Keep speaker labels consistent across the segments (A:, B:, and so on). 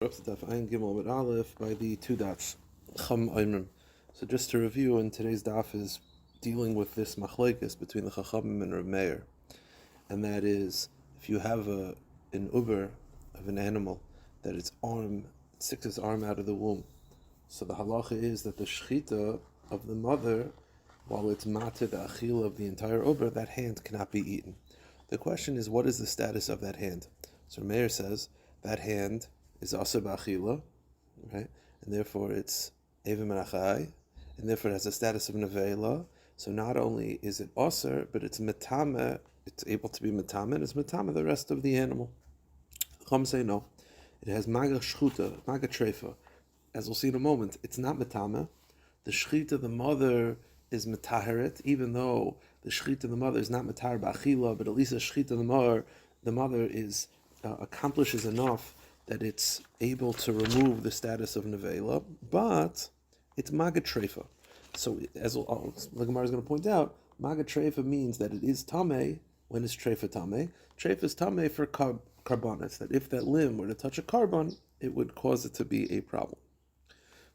A: Up to Daf Gimel with Aleph by the two dots, Chum Oimrim. So just to review, in today's daf is dealing with this machlokes between the Chachamim and Reb Meir, and that is if you have an uber of an animal that its arm sticks its arm out of the womb. So the halacha is that the shechita of the mother, while it's mateh the achila of the entire uber, that hand cannot be eaten. The question is, what is the status of that hand? So Reb Meir says that hand is aser b'achila, right? And therefore it's evim menachai, and therefore it has a status of nevela. So not only is it aser, but it's metame, it's able to be metame, and it's metame the rest of the animal. Chum say no. It has maga shchuta, maga treifa. As we'll see in a moment, it's not metame. The shechita of the mother is metaheret, even though the shechita of the mother is not metahar b'achila, but at least the shechita of the mother is accomplishes enough that it's able to remove the status of nevela, but it's maga treifa. So as the Gemara is going to point out, maga treifa means that it is tameh when it's treifa tameh. Treifa is tameh for carbonates, that if that limb were to touch a carbon, it would cause it to be a problem.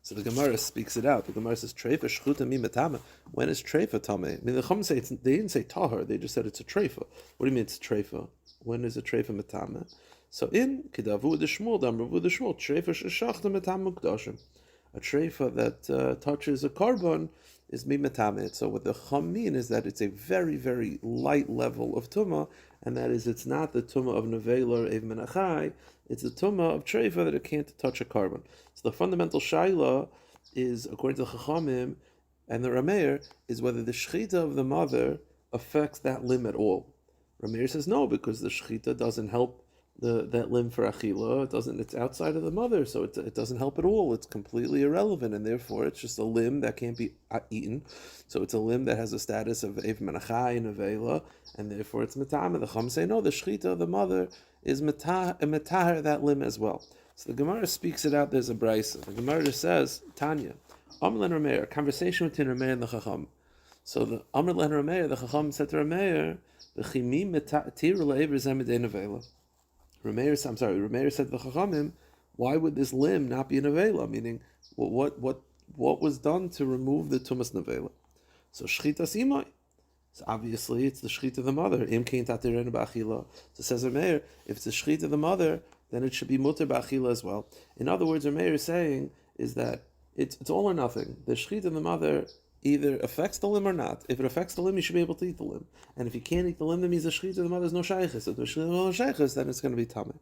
A: So the Gemara speaks it out. The Gemara says treifa shchuta mi metame. When is treifa tameh? I mean, the Chum say they didn't say tahar; they just said it's a treifa. What do you mean it's treifa? When is a treifa metame? So in Kedavu the Shmuel, Damravu the Shmuel, treifa sheshachta metam mukdashim. A treifa that touches a carbon is mi metameh. So what the Chum mean is that it's a very, very light level of tumah, and that is it's not the tumah of nevela or ev menachai, it's the tumah of treifa that it can't touch a carbon. So the fundamental shaila is, according to the Chachamim and the Rameir, is whether the shechita of the mother affects that limb at all. Rameir says no, because the shechita doesn't help that limb for achila. It's outside of the mother, so it doesn't help at all. It's completely irrelevant, and therefore it's just a limb that can't be eaten. So it's a limb that has a status of ev menachai and avela, and therefore it's metame. The Chum say no, the shechita of the mother is metahar that limb as well. So the Gemara speaks it out. There's a brisa. The Gemara just says Tanya, Amr len Rameir, conversation between Rameir and the Chacham. So the Amr len Rameir, the Chacham said to Rameir, "V'chimi metatir le'ever zemedei nevela." Rameir said to the Chachamim, why would this limb not be an avela? Meaning, what was done to remove the tumas nevela? So shchita simai. So obviously, it's the shchita of the mother. Im kein tatirenu ba'achila. So says Rameir, if it's the shchita of the mother, then it should be muter ba'achila as well. In other words, Rameir is saying is that it's all or nothing. The shchita of the mother either affects the limb or not. If it affects the limb, you should be able to eat the limb. And if you can't eat the limb, that means the shechita of the mother is no shaychus. If the shechita no shaychus, then it's going to be tameh.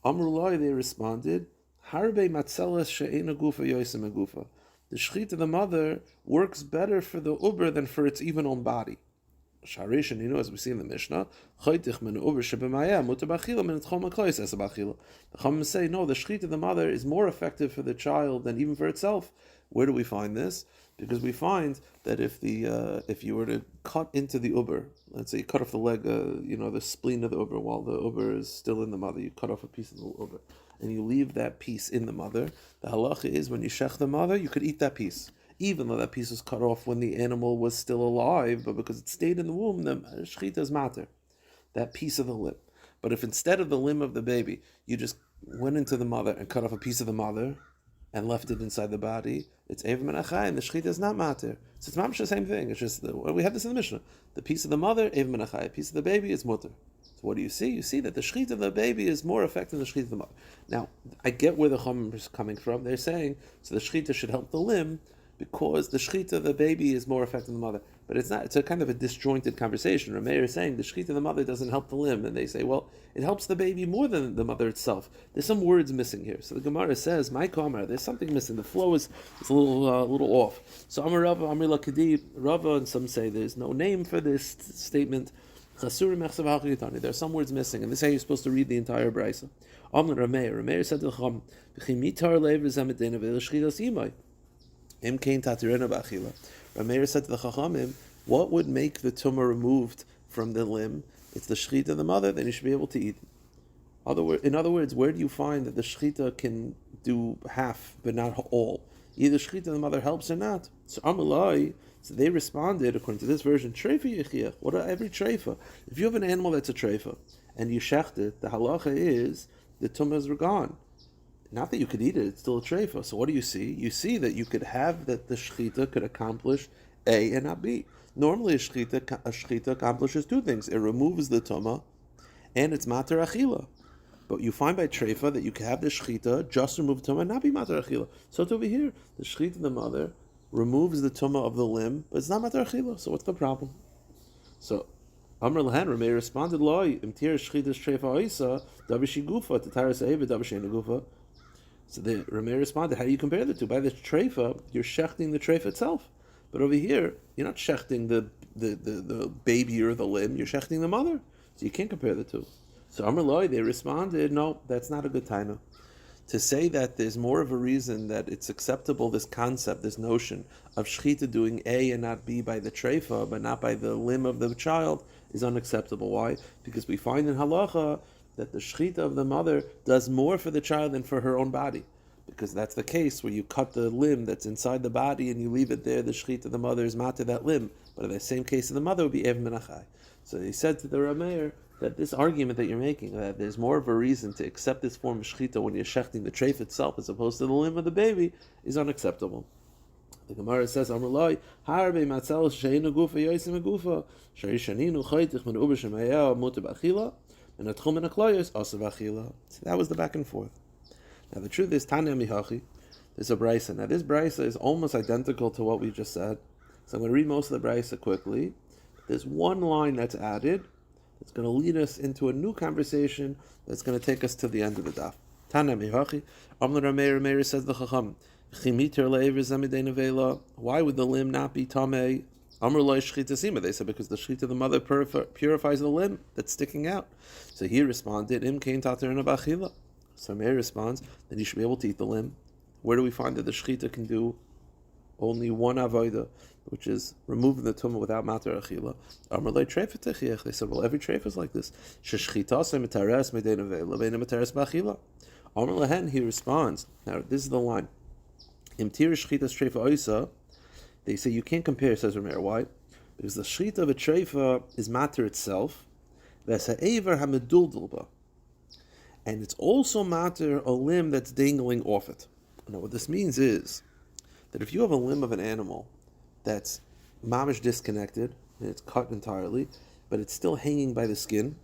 A: Amrullah, they responded, Harbe matzelas she'ena gufa yoisem gufa. The shechita of the mother works better for the uber than for its even own body. Sharish, and as we see in the Mishnah, the Chachamim say, no, the shechita of the mother is more effective for the child than even for itself. Where do we find this? Because we find that if you were to cut into the uber, let's say you cut off the leg, the spleen of the uber while the uber is still in the mother, you cut off a piece of the uber, and you leave that piece in the mother, the halacha is when you shech the mother, you could eat that piece. Even though that piece was cut off when the animal was still alive, but because it stayed in the womb, the shechita is matter, that piece of the limb. But if instead of the limb of the baby, you just went into the mother and cut off a piece of the mother and left it inside the body, it's ev menachai, and the shechita is not matter. So it's mamish the same thing. It's just we have this in the Mishnah. The piece of the mother, ev menachai. A piece of the baby is mutter. So what do you see? You see that the shechita of the baby is more effective than the shechita of the mother. Now, I get where the Chachamim is coming from. They're saying so the shechita should help the limb, because the shechita of the baby is more effective than the mother. But it's not. It's a kind of a disjointed conversation. Rameir is saying the shechita of the mother doesn't help the limb, and they say, well, it helps the baby more than the mother itself. There's some words missing here. So the Gemara says, my kamar, there's something missing. The flow is a little off. So Amar Rava, Amar Lakadi, Rava, and some say there's no name for this statement. There are some words missing, and this is how you're supposed to read the entire brisa. Amar Rameir said to the Chacham, Rameir said to the Chachamim, what would make the tumah removed from the limb? It's the shechita of the mother, then you should be able to eat. In other words, where do you find that the shechita can do half, but not all? Either shechita of the mother helps or not. So Amalai, so they responded, according to this version, treifa yechiach. What are every treifa? If you have an animal that's a treifa, and you shecht it, the halacha is the tumahs are gone. Not that you could eat it, it's still a treifa. So what do you see? You see that you could have that the shechita could accomplish A and not B. Normally a shechita accomplishes two things. It removes the tuma and it's mater achila. But you find by treifa that you can have the shechita just remove tuma and not be mater achila. So it's over here. The shechita, the mother, removes the tuma of the limb, but it's not mater achila. So what's the problem? So Amr Lahan Rabbi responded, "Loi imtir shchitas treifa oisa davishi gufa tataris eva davishena gufa." So the Rabbi responded, "How do you compare the two? By the treifa, you're shechting the treifa itself, but over here, you're not shechting the baby or the limb. You're shechting the mother. So you can't compare the two." So Amr Loi, they responded, "No, that's not a good taina. To say that there's more of a reason that it's acceptable, this concept, this notion of shechita doing A and not B by the treifa, but not by the limb of the child, is unacceptable. Why? Because we find in halacha that the shechita of the mother does more for the child than for her own body. Because that's the case where you cut the limb that's inside the body and you leave it there, the shechita of the mother is mata that limb. But in the same case of the mother would be ev menachai. So he said to the Rameir that this argument that you're making, that there's more of a reason to accept this form of shechita when you're shechting the treif itself as opposed to the limb of the baby, is unacceptable. The Gemara says, "Amrulai harbe matzel sheinu gufa yoisim gufa sheishaninu chaytich min uber shemayel muta b'achila and atchum min aklayos asa b'achila." So that was the back and forth. Now the truth is, Tanya mihachi, there's a brisa. Now this brisa is almost identical to what we just said. So I'm going to read most of the brisa quickly. There's one line that's added. It's going to lead us into a new conversation that's going to take us to the end of the daf. Tana mihachi, Amr Rameir says the Chacham, why would the limb not be tamei? Amr lo shchita sima. They said because the shchita of the mother purifies the limb that's sticking out. So he responded, Im kain taterina b'achila. So Meir responds, then you should be able to eat the limb. Where do we find that the shchita can do only one avodah, which is removing the tumah without matar achila? They said, well, every treif is like this. Amar lehen, he responds. Now, this is the line. They say you can't compare, says Rameir. Why? Because the shchita of a treifa is matar itself, and it's also matter a limb that's dangling off it. Now what this means is that if you have a limb of an animal that's mamish disconnected, and it's cut entirely, but it's still hanging by the skin,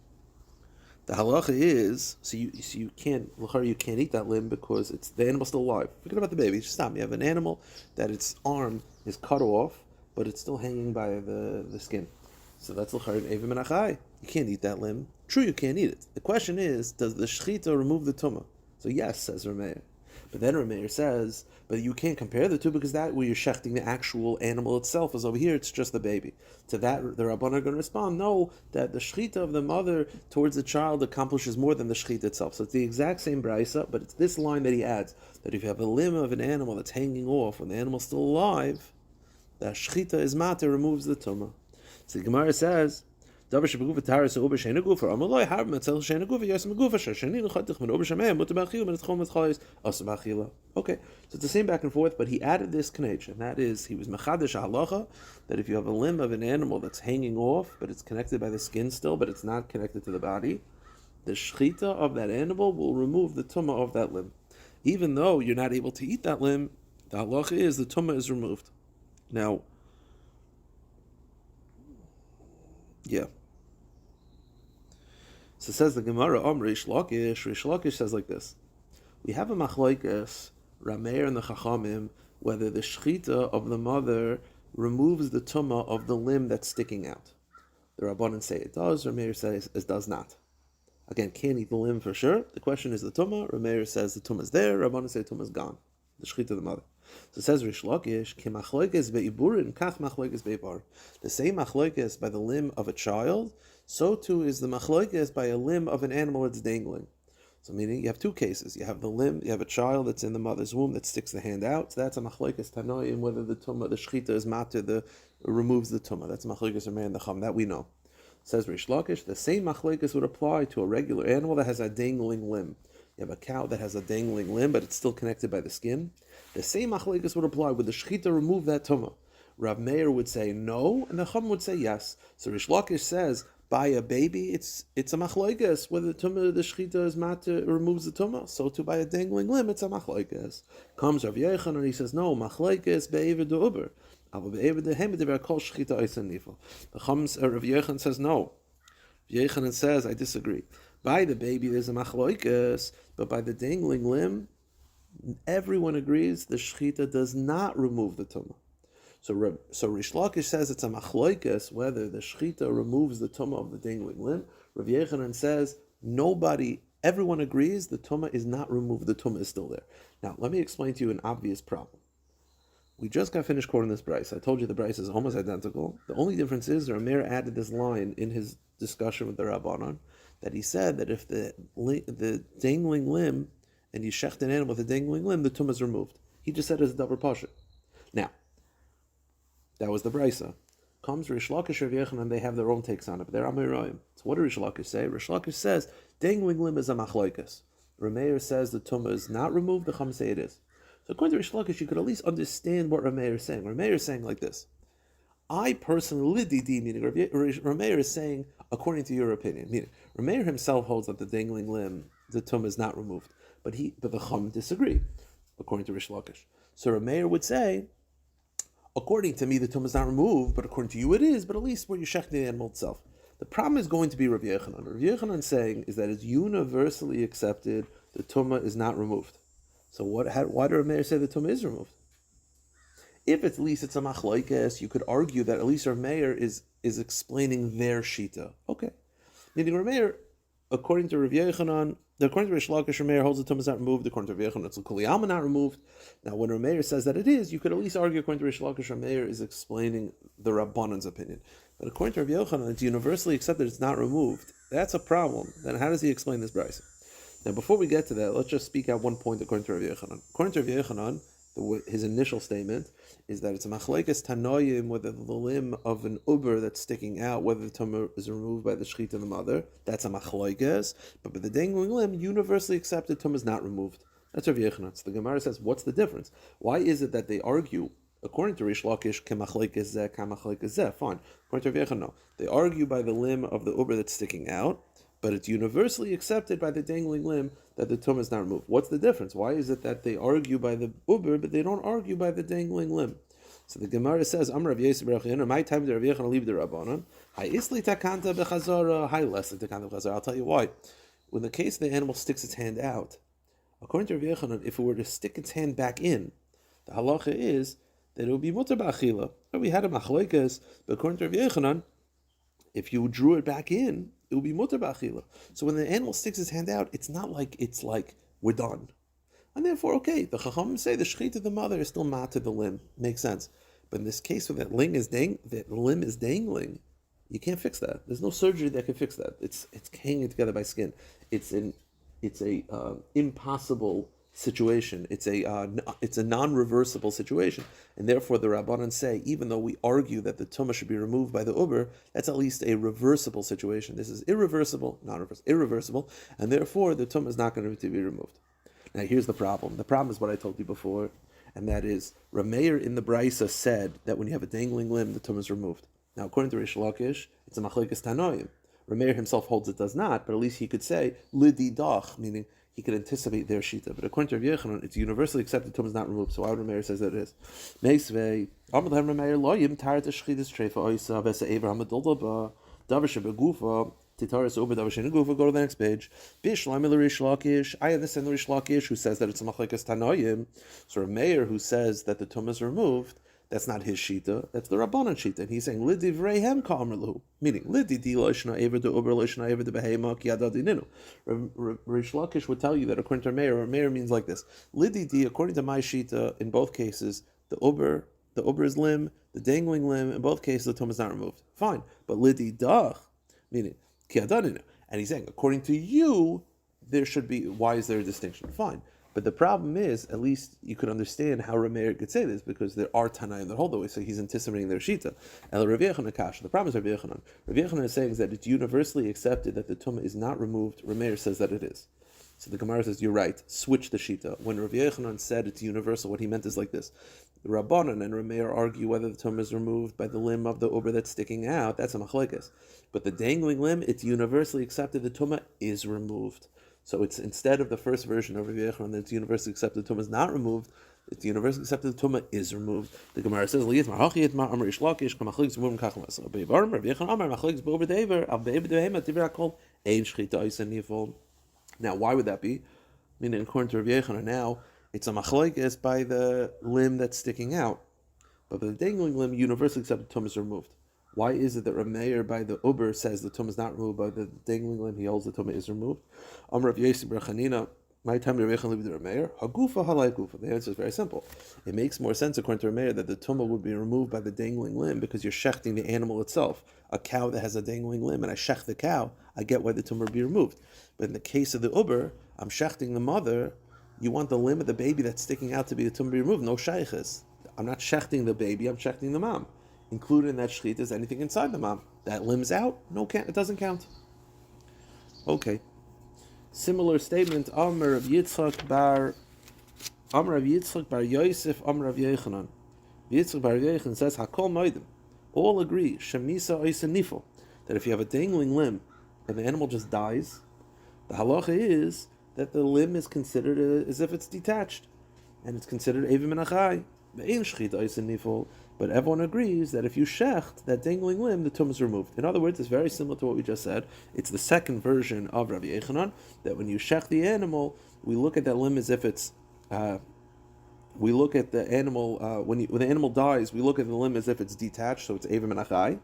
A: the halacha is, so you can't eat that limb because the animal's still alive. Forget about the baby, just stop. You have an animal that its arm is cut off, but it's still hanging by the skin. So that's l'char evim menachai. You can't eat that limb. True, you can't eat it. The question is, does the shechita remove the tumah? So yes, says Rameir. But then Rameir says, but you can't compare the two because that where you're shechting the actual animal itself is over here, it's just the baby. To that, the Rabban are going to respond, no, that the shechita of the mother towards the child accomplishes more than the shechita itself. So it's the exact same brisa, but it's this line that he adds, that if you have a limb of an animal that's hanging off when the animal's still alive, that shechita is mata, removes the tumah. So the Gemara says, okay, so it's the same back and forth, but he added this connection. That is, he was mechadash halacha, that if you have a limb of an animal that's hanging off, but it's connected by the skin still, but it's not connected to the body, the shechita of that animal will remove the tumah of that limb. Even though you're not able to eat that limb, the halacha is the tumah is removed. Now, yeah. So says the Gemara, Rish Lakish says like this. We have a machlokes, Rameir and the Chachamim, whether the shechita of the mother removes the tumah of the limb that's sticking out. The Rabbanan say it does, Rameir says it does not. Again, can't eat the limb for sure. The question is the tumah. Rameir says the tumah is there, Rabbanan say the tumah is gone. The shechita of the mother. So it says Rish Lakish, Ke machlokes be'iburin, kach machlokes be'ibar. The same machlokes by the limb of a child, so too is the machlokes by a limb of an animal that's dangling. So meaning you have two cases. You have the limb, you have a child that's in the mother's womb that sticks the hand out. So that's a machlokes tanoim, whether the tumah, the shechita is matter, removes the tumah. That's a machlokes Rameir and the Chacham, that we know. Says Rish Lakish, the same machlokes would apply to a regular animal that has a dangling limb. You have a cow that has a dangling limb, but it's still connected by the skin. The same machlokes would apply. Would the shechita remove that tumah? Rav Meir would say no, and the Chacham would say yes. So Rish Lakish says by a baby, it's a machloikas whether the shechita is matter removes the tumah. So too by a dangling limb, it's a machloikas. Comes Rav Yochanan and he says no, machloikas be'ever de uber. The Chums Rav Yochanan says no. Rav Yochanan says I disagree. By the baby there's a machloikas, but by the dangling limb, everyone agrees the shechita does not remove the tumah. So Rish Lakish says it's a machloikas whether the shechita removes the tumah of the dangling limb. Rav Yochanan says everyone agrees the tumah is not removed, the tumah is still there. Now let me explain to you an obvious problem. We just got finished quoting this Bryce. I told you the Bryce is almost identical. The only difference is the Rameir added this line in his discussion with the Rabbanon that he said that if the dangling limb and you shecht an animal with a dangling limb, the tumah is removed. He just said it's a double pasha. Now, that was the Brisa. Comes Rish Lakish, Rav Yochanan, and they have their own takes on it, but they're Amoraim. So what does Rish Lakish say? Rish Lakish says dangling limb is a machloikas. Rameir says the tumah is not removed. The Chum say it is. So according to Rish Lakish, you could at least understand what Rameir is saying. Rameir is saying like this. I personally, meaning Rameir is saying according to your opinion. Meaning Rameir himself holds that the dangling limb, the tumah is not removed. But the Chum disagree, according to Rish Lakish. So Rameir would say, according to me, the tumah is not removed, but according to you it is, but at least where you shech the animal itself. The problem is going to be Rav Yochanan. Rav Yochanan saying is that it's universally accepted the tumah is not removed. So why do Rameir say the tumah is removed? If at least it's a machloikas, you could argue that at least Rameir is explaining their shita. Okay. Meaning Rameir, according to Rav Yochanan, according to Rish Lakish, Rameir holds the tumah is not removed. According to Rav Yochanan, it's kuliyama not removed. Now, when Rameir says that it is, you could at least argue, according to Rish Lakish, Rameir is explaining the Rabbanan's opinion. But according to Rav Yochanan, it's universally accepted it's not removed. That's a problem. Then how does he explain this brisa? Now, before we get to that, let's just speak out one point according to Rav Yochanan. According to Rav Yochanan, his initial statement is that it's a machlekes tanoim whether the limb of an uber that's sticking out, whether the tumah is removed by the shechita and the mother, that's a machlekes. But by the dangling limb, universally accepted tumah is not removed. That's Rav Yochanan. So the Gemara says, what's the difference? Why is it that they argue? According to Rish Lakish, kemachlekes zeh, kamachlekes zeh. Fine. According to Rav Yochanan, no. They argue by the limb of the uber that's sticking out, but it's universally accepted by the dangling limb that the tumah is not removed. What's the difference? Why is it that they argue by the uber, but they don't argue by the dangling limb? So the Gemara says, Amar Rav Yosef Baruch Yehuda, my time to Rav Yochanan leave the Rabbanon. Hi isli takanta bechazara, hi lesli takanta bechazara. I'll tell you why. When the case the animal sticks its hand out, according to Rav Yochanan, if it were to stick its hand back in, the halacha is that it would be mutar b'achila. We had a machlokas, but according to Rav Yochanan, if you drew it back in, it will be mutar b'achila. So when the animal sticks his hand out, it's not like we're done. And therefore, okay, the Chacham say the shechita of the mother is still mat to the limb. Makes sense. But in this case where that limb is dangling, you can't fix that. There's no surgery that can fix that. It's hanging together by skin. It's a impossible situation. It's a non-reversible situation. And therefore the Rabbanan say, even though we argue that the tumah should be removed by the uber, that's at least a reversible situation. This is irreversible, irreversible, and therefore the tumah is not going to be removed. Now here's the problem. The problem is what I told you before, and that is Rameir in the Brisa said that when you have a dangling limb, the tumah is removed. Now according to Rish Lakish, it's a machlekes tanoim. Rameir himself holds it does not, but at least he could say lidi dach, meaning he could anticipate their shita. But according to Rav Yochanan, it's universally accepted tumah is not removed. So why would Rameir says that it is? Meisvei Amar Lahem Rameir loyim tarat shchidas treifa oisa vesa ever hamadolda ba davar shebegufa. Go to the next page. I understand the Rish Lakish who says that it's a machlekes tanoim. So a mayor who says that the tumah is removed, that's not his shita, that's the Rabbanan shita. And he's saying lidivreihem ka'amrlu, meaning lididi loishna ever de uber loishna ever de behema ki adadininu. Rish Lakish would tell you that according to mayor means like this. Lididi, according to my shita, in both cases, the uber's limb, the dangling limb, in both cases the tumah is not removed. Fine, but lididach, meaning and he's saying, according to you, there should be, why is there a distinction? Fine. But the problem is, at least you could understand how Rameir could say this, because there are Tanaim that hold the way, so he's anticipating their Shita. El Rav Yochanan Akash. The problem is Rav Yochanan. Rav Yochanan is saying that it's universally accepted that the Tumah is not removed. Rameir says that it is. So the Gemara says, you're right, switch the Shita. When Rabbi Yochanan said it's universal, what he meant is like this. The Rabbanan and Rabbi argue whether the tumah is removed by the limb of the uber that's sticking out. That's a machlekes. But the dangling limb, it's universally accepted the tumah is removed. So it's instead of the first version of Rabbi Yochanan that it's universally accepted the tumah is not removed, it's universally accepted the tumah is removed. The Gemara says, now, why would that be? Meaning, according to Rabbi Yochanan, now it's a machlokes by the limb that's sticking out, but by the dangling limb, universally accepted tumah is removed. Why is it that Rameir by the uber says the tumah is not removed, by the dangling limb he holds the tumah is removed? Rav Yossi bar Chanina, my time Rabbi Yochanan lived with Rameir. Hagufa halai gufa. The answer is very simple. It makes more sense according to Rameir that the tumah would be removed by the dangling limb because you're shechting the animal itself. A cow that has a dangling limb, and I shech the cow, I get why the tumah would be removed. But in the case of the uber, I'm shechting the mother. You want the limb of the baby that's sticking out to be the tumah be removed. No shayches. I'm not shechting the baby. I'm shechting the mom. Included in that shechit is anything inside the mom. That limb's out. No, it doesn't count. Okay. Similar statement. Amar Rav Yitzchak bar Yosef Amar Rav Yochanan. Yitzchak bar Yochanan says Hakol Moedim. All agree Shemisa Oisa Nifel, that if you have a dangling limb and the animal just dies, the halacha is that the limb is considered as if it's detached, and it's considered Evim and Achai. But everyone agrees that if you shecht that dangling limb, the tumah is removed. In other words, it's very similar to what we just said. It's the second version of Rabbi Yochanan, that when you shecht the animal, we look at that limb as if it's we look at the animal, when the animal dies, we look at the limb as if it's detached, so it's Evim and Achai.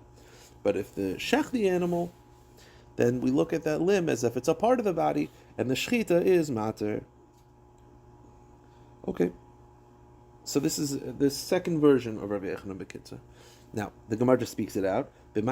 A: But if the shech the animal, then we look at that limb as if it's a part of the body, and the shechita is mater. Okay. So this is the second version of Rabbi Yochanan Bekitza. Now, the Gemara just speaks it out. We're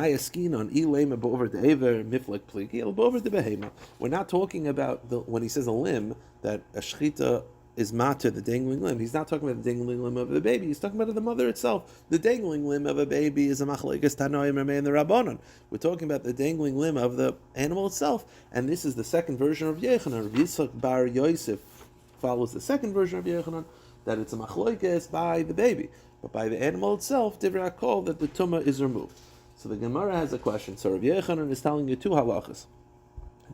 A: not talking about, when he says a limb, that a shechita is mater, the dangling limb. He's not talking about the dangling limb of the baby. He's talking about the mother itself. The dangling limb of a baby is a machlekes Tanoim and the Rabbanon. We're talking about the dangling limb of the animal itself. And this is the second version of Yochanan. Rav Yitzchak bar Yosef follows the second version of Yochanan, that it's a machlokes by the baby, but by the animal itself, divrei hakol, that the tumah is removed. So the Gemara has a question. So Rav Yochanan is telling you two halachas.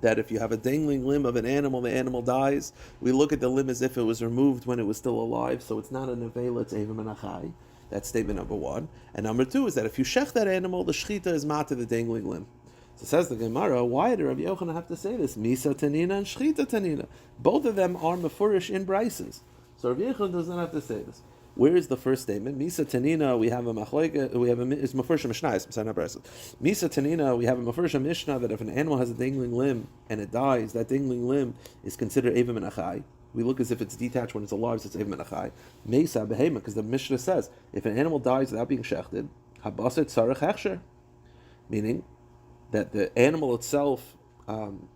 A: That if you have a dangling limb of an animal, the animal dies, we look at the limb as if it was removed when it was still alive, so it's not a nevela, it's evim and achai. That's statement number one. And number two is that if you shech that animal, the shechita is mater, the dangling limb. So says the Gemara, why did Rav Yochanan have to say this? Misa tanina and shechita tanina. Both of them are mefurish in brises. So Rav Yochanan does not have to say this. Where is the first statement? Misa tanina, we have a machlokes, it's mefurish mishnah, not brises. Misa tanina, we have a mefurish mishnah that if an animal has a dangling limb and it dies, that dangling limb is considered evim and achai. We look as if it's detached when it's alive, so it's evim and achai. Mesa behema, because the mishnah says if an animal dies without being shechted, habaset tzarech hechsher, meaning that the animal itself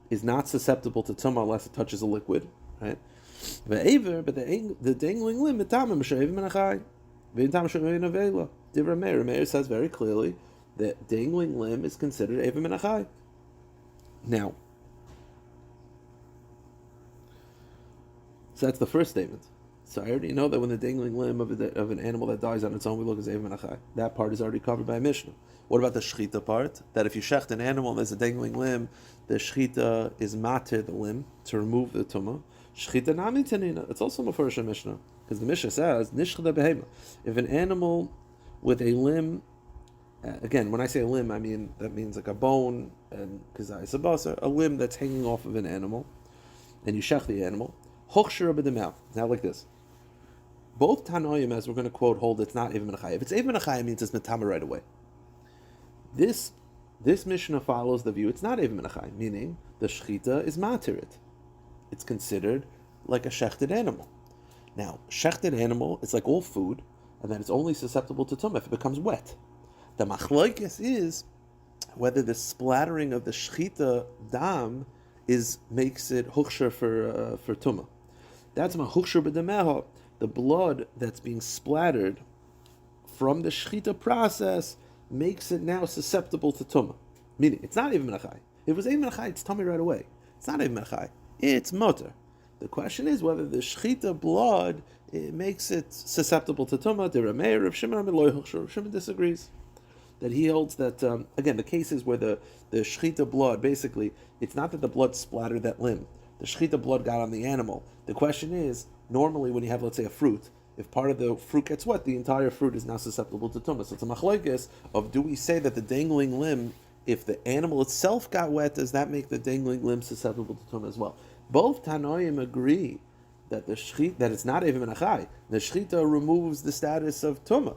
A: is not susceptible to tumah unless it touches a liquid, right? But the dangling limb, Meir says very clearly that dangling limb is considered evim and achai. Now, so that's the first statement. So I already know that when the dangling limb of an animal that dies on its own, we look as evim and achai. That part is already covered by a mishnah. What about the shechita part? That if you shecht an animal and there's a dangling limb, the shechita is mater the limb to remove the tumah. Shechita nami tanina. It's also mefurish mishnah, because the mishnah says nishchada behema. If an animal with a limb, again, when I say a limb, I mean that means like a bone and kazayis abasa, a limb that's hanging off of an animal, and you shech the animal. Hochshir b'demau. Now like this. Both Tanoim, as we're going to quote, hold it's not evim and achai. If it's evim and achai, it means it's metama right away. This mishnah follows the view it's not evim and achai, meaning the shechita is materit. It's considered like a shechted animal. Now, shechted animal, it's like all food, and then it's only susceptible to tumah if it becomes wet. The machlokes is whether the splattering of the shechita dam makes it huksher for tumah. That's ma huksher b'demeha. The blood that's being splattered from the shechita process makes it now susceptible to tumah. Meaning, it's not even menachai. If it was even menachai, it's tummy right away. It's not even menachai. It's motor. The question is whether the shechita blood makes it susceptible to tumah. The Rabbi Rav Shimon disagrees. That he holds that again, the cases where the shechita blood, basically, it's not that the blood splattered that limb. The shechita blood got on the animal. The question is, normally when you have, let's say, a fruit, if part of the fruit gets wet, the entire fruit is now susceptible to tumah. So it's a machlokes of, do we say that the dangling limb, if the animal itself got wet, does that make the dangling limb susceptible to tumah as well? Both Tanoim agree that that it's not even menachai. The shechita removes the status of tumah.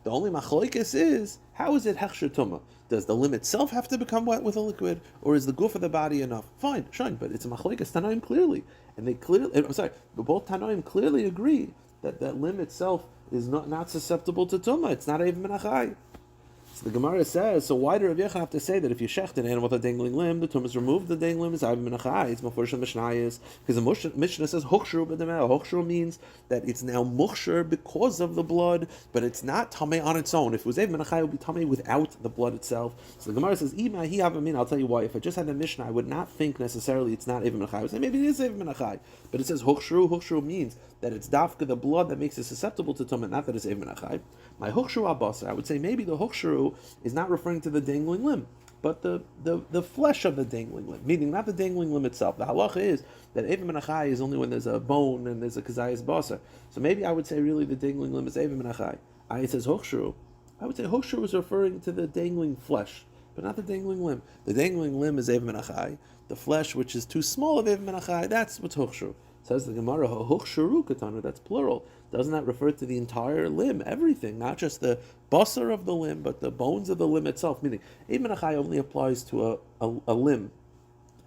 A: The only machlokes is, how is it hechsher tumah? Does the limb itself have to become wet with a liquid, or is the goof of the body enough? Fine, but it's a machlokes Tanoim clearly, and but both Tanoim clearly agree that that limb itself is not susceptible to tumah. It's not even menachai. So the Gemara says, so why do Rabbi Yochanan have to say that if you shecht an animal with a dangling limb, the tumah is removed, the dangling limb is even menachai? It's mafurish mishnayos, because the Mishnah says hochshru b'dameh. Hochshru means that it's now muchshur because of the blood, but it's not tameh on its own. If it was even menachai, it would be tameh without the blood itself. So the Gemara says, Ima hi havamin. I'll tell you why. If I just had a Mishnah, I would not think necessarily it's not even menachai. I would say maybe it is even menachai, but it says hochshru. Hochshru means that it's dafka, the blood, that makes it susceptible to tumah, not that it's even menachai. My hochshru abasar, I would say maybe the hochshru is not referring to the dangling limb, but the flesh of the dangling limb, meaning not the dangling limb itself. The halacha is that even menachai is only when there's a bone and there's a kazayas basar. So maybe I would say really the dangling limb is even menachai. It says hochshru. I would say hochshru is referring to the dangling flesh, but not the dangling limb. The dangling limb is even menachai. The flesh, which is too small of even menachai, that's what's hochshru. Says the Gemara, hochshru katana, that's plural. Doesn't that refer to the entire limb, everything, not just the basar of the limb, but the bones of the limb itself? Meaning, even menachai only applies to a limb.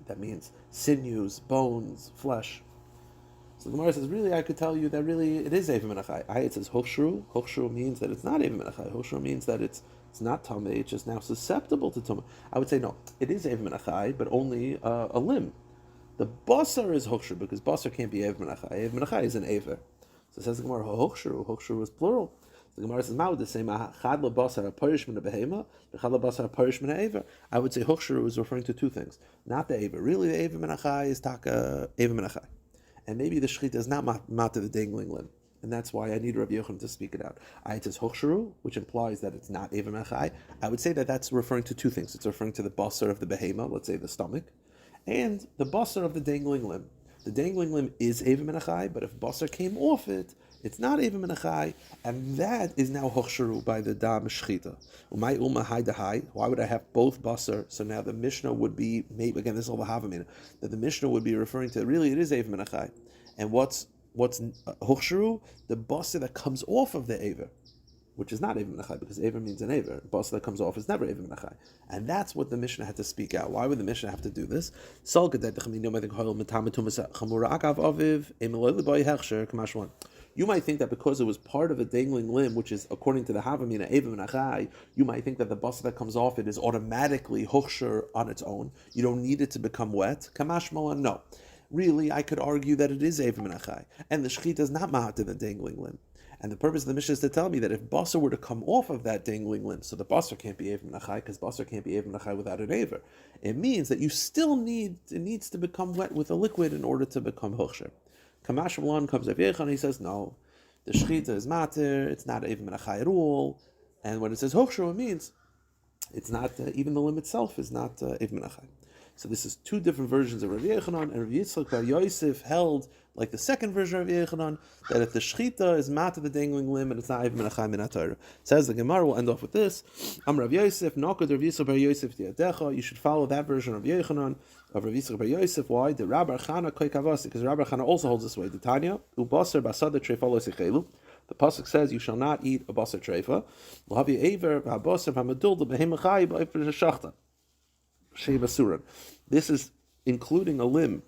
A: That means sinews, bones, flesh. So the Gemara says, really, I could tell you that really it is even menachai. It says hochshru. Hochshru means that it's not even menachai. Hochshru means that it's not tameh, it's just now susceptible to tumah. I would say no, it is even menachai, but only a limb. The basar is hochshru, because basar can't be even menachai. Even menachai is an aver. So it says the Gemara, hochshru. Hochshru is plural. So the Gemara says, "Ma'ud the same chad lebasar haparish min behema, chad lebasar haparish min aver." I would say hochshru is referring to two things, not the aver. Really, the aver menachai is taka aver menachai, and maybe the shechita is not mat to the dangling limb, and that's why I need Rabbi Yochanan to speak it out. It says hochshru, which implies that it's not aver menachai. I would say that that's referring to two things. It's referring to the basar of the behema, let's say the stomach, and the basar of the dangling limb. The dangling limb is even menachai, but if basar came off it, it's not even menachai, and that is now hochsharu by the dam shchita. Umay uma hai dahai. Why would I have both basar? So now the Mishnah would be, maybe again, this is all the havamina, that the Mishnah would be referring to, really it is even menachai. And what's hochsharu? The basar that comes off of the aver, which is not even menachai, because aver means an aver. Basar that comes off is never even menachai. And that's what the Mishnah had to speak out. Why would the Mishnah have to do this? You might think that because it was part of a dangling limb, which is according to the Havamina, aver menachai, you might think that the basar that comes off it is automatically hochsher on its own. You don't need it to become wet. Kamashmalan, no. Really, I could argue that it is aver menachai, and the shechita is not mahat in the dangling limb. And the purpose of the Mishnah is to tell me that if basar were to come off of that dangling limb, so the basar can't be aver menachai, because basar can't be aver menachai without an aver, it means that you still needs to become wet with a liquid in order to become hochsher. Kamash Malon comes Rabbi Yochanan, he says, no, the shechita is mater, it's not aver menachai at all, and when it says hochsher, it means it's not, even the limb itself is not aver menachai. So this is two different versions of Rabbi Yochanan, and Rabbi Yitzchak bar Yosef held, like the second version of Rabbi Yochanan, that if the shechita is mat of the dangling limb and it's not even menachai min haTorah. Says the Gemara, we'll end off with this. Rabbi Yosef, Nokad Rabbi Yitzchak bar Yosef tiadecha. You should follow that version of Rabbi Yochanan, of Rabbi Yitzchak bar Yosef. Why? The Rabbi Chana koy kavasi, because Rabbi Chana also holds this way. The Tanya, ubaser basada treifa lo sichelu. The pasuk says, "You shall not eat a basar treifa." L'havi aver v'habasar v'hamadul the behemachai ba'ifur shachta. This is including a limb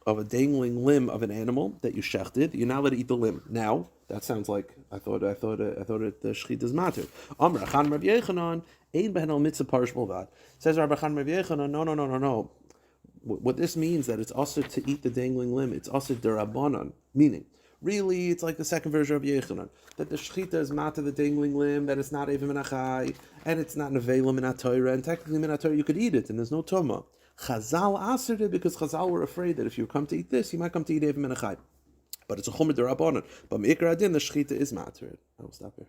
A: of a dangling limb of an animal that you shechted. You're not allowed to eat the limb. Now that sounds like I thought it the shechit is matter. Amar Achan Rav Yechanan ein behen al mitzvah parish mulvad. Says Rabbi Achan Rav Yechanan, no. What this means that it's also to eat the dangling limb. It's also derabanan, meaning Really, it's like the second version of Yechanan, that the shechita is mata the dangling limb, that it's not even minachai, and it's not nevela minat Torah, and technically minat Torah you could eat it, and there's no tuma. Chazal asered it because Chazal were afraid that if you come to eat this, you might come to eat even minachai. But it's a chomer d'Rabbanan. But Me'ikar Adin, the shechita is matter. I will stop here.